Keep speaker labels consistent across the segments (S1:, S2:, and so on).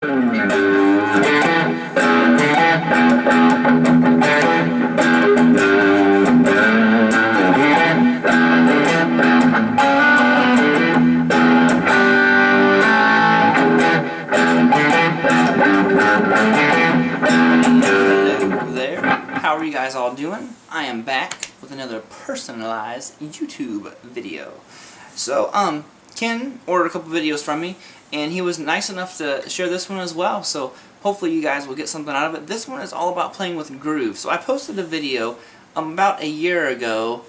S1: There. How are you guys all doing? I am back with another personalized YouTube video. So, Ken ordered a couple videos from me, and he was nice enough to share this one as well, so hopefully you guys will get something out of it. This one is all about playing with groove. So I posted a video about a year ago.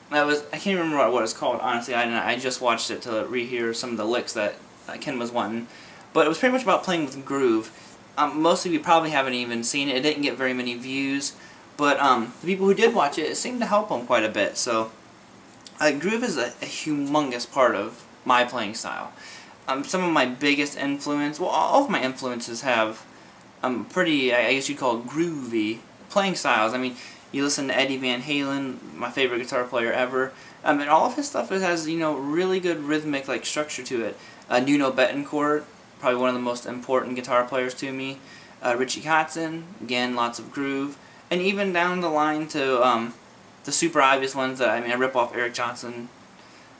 S1: I can't even remember what it's called, honestly. I just watched it to rehear some of the licks that Ken was wanting. But it was pretty much about playing with groove. Most of you probably haven't even seen it. It didn't get very many views. But the people who did watch it seemed to help them quite a bit. So groove is a humongous part of my playing style. Some of my biggest influence, well, all of my influences have pretty, I guess you'd call it groovy playing styles. I mean, you listen to Eddie Van Halen, my favorite guitar player ever, and all of his stuff has, you know, really good rhythmic like structure to it. Nuno Bettencourt, probably one of the most important guitar players to me. Richie Kotzen, again, lots of groove, and even down the line to the super obvious ones that I rip off Eric Johnson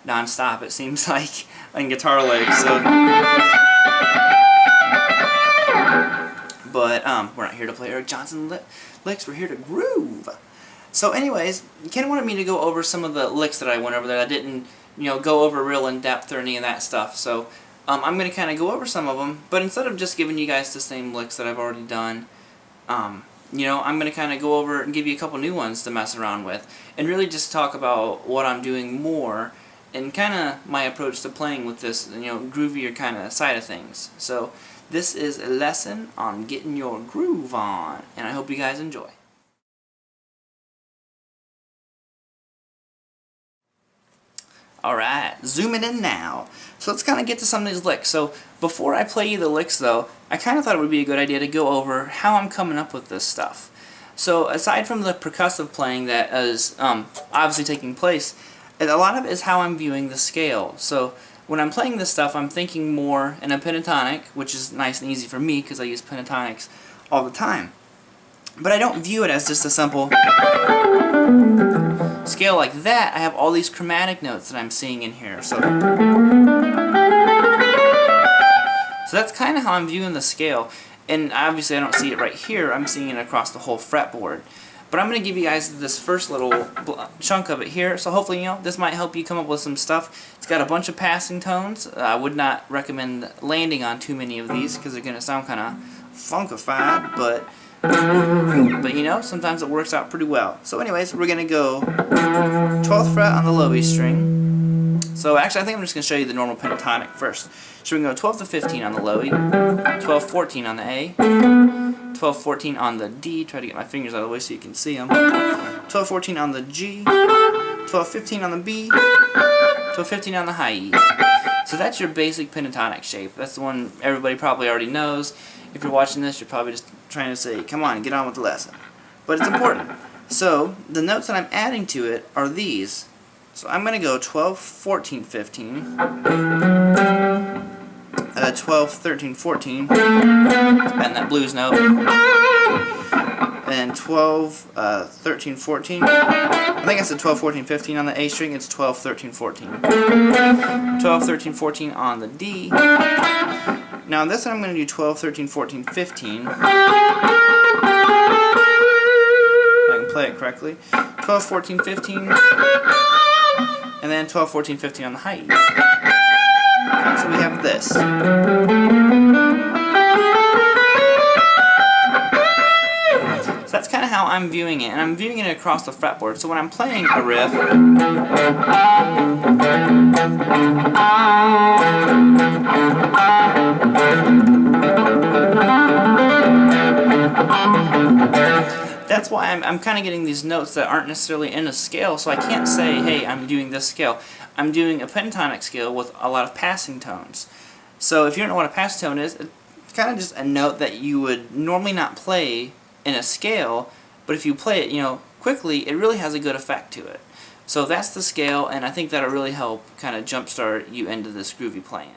S1: non-stop, it seems like, on guitar licks. So, but we're not here to play Eric Johnson licks. We're here to groove. So, anyways, Ken wanted me to go over some of the licks that I went over that I didn't, you know, go over real in depth or any of that stuff. So, I'm going to kind of go over some of them, but instead of just giving you guys the same licks that I've already done, you know, I'm going to kind of go over and give you a couple new ones to mess around with, and really just talk about what I'm doing more, and kind of my approach to playing with this, you know, groovier kind of side of things. So, this is a lesson on getting your groove on, and I hope you guys enjoy. Alright, zooming in now. So let's kind of get to some of these licks. So before I play you the licks though, I kind of thought it would be a good idea to go over how I'm coming up with this stuff. So aside from the percussive playing that is obviously taking place, a lot of it is how I'm viewing the scale. So when I'm playing this stuff, I'm thinking more in a pentatonic, which is nice and easy for me because I use pentatonics all the time. But I don't view it as just a simple scale like that. I have all these chromatic notes that I'm seeing in here. So that's kind of how I'm viewing the scale. And obviously I don't see it right here. I'm seeing it across the whole fretboard. But I'm going to give you guys this first little chunk of it here. So hopefully, you know, this might help you come up with some stuff. It's got a bunch of passing tones. I would not recommend landing on too many of these because they're going to sound kind of funkified. But you know, sometimes it works out pretty well. So anyways, we're going to go 12th fret on the low E string. So actually I think I'm just going to show you the normal pentatonic first. So we're going to go 12 to 15 on the low E, 12, 14 on the A, 12, 14 on the D, try to get my fingers out of the way so you can see them, 12, 14 on the G, 12, 15 on the B, 12, 15 on the high E. So that's your basic pentatonic shape. That's the one everybody probably already knows. If you're watching this, you're probably just trying to say, come on, get on with the lesson. But it's important. So, the notes that I'm adding to it are these. So I'm going to go 12, 14, 15, 12, 13, 14, and that blues note, and 12, 13, 14, I think I said 12, 14, 15 on the A string, it's 12, 13, 14, 12, 13, 14 on the D. Now this one I'm going to do 12, 13, 14, 15, if I can play it correctly, 12, 14, 15, and then 12, 14, 15 on the high E. Okay, so we have this. So that's kind of how I'm viewing it, and I'm viewing it across the fretboard. So when I'm playing a riff, that's why I'm kind of getting these notes that aren't necessarily in a scale, so I can't say, hey, I'm doing this scale. I'm doing a pentatonic scale with a lot of passing tones. So if you don't know what a passing tone is, it's kind of just a note that you would normally not play in a scale, but if you play it, you know, quickly, it really has a good effect to it. So that's the scale, and I think that'll really help kind of jumpstart you into this groovy playing.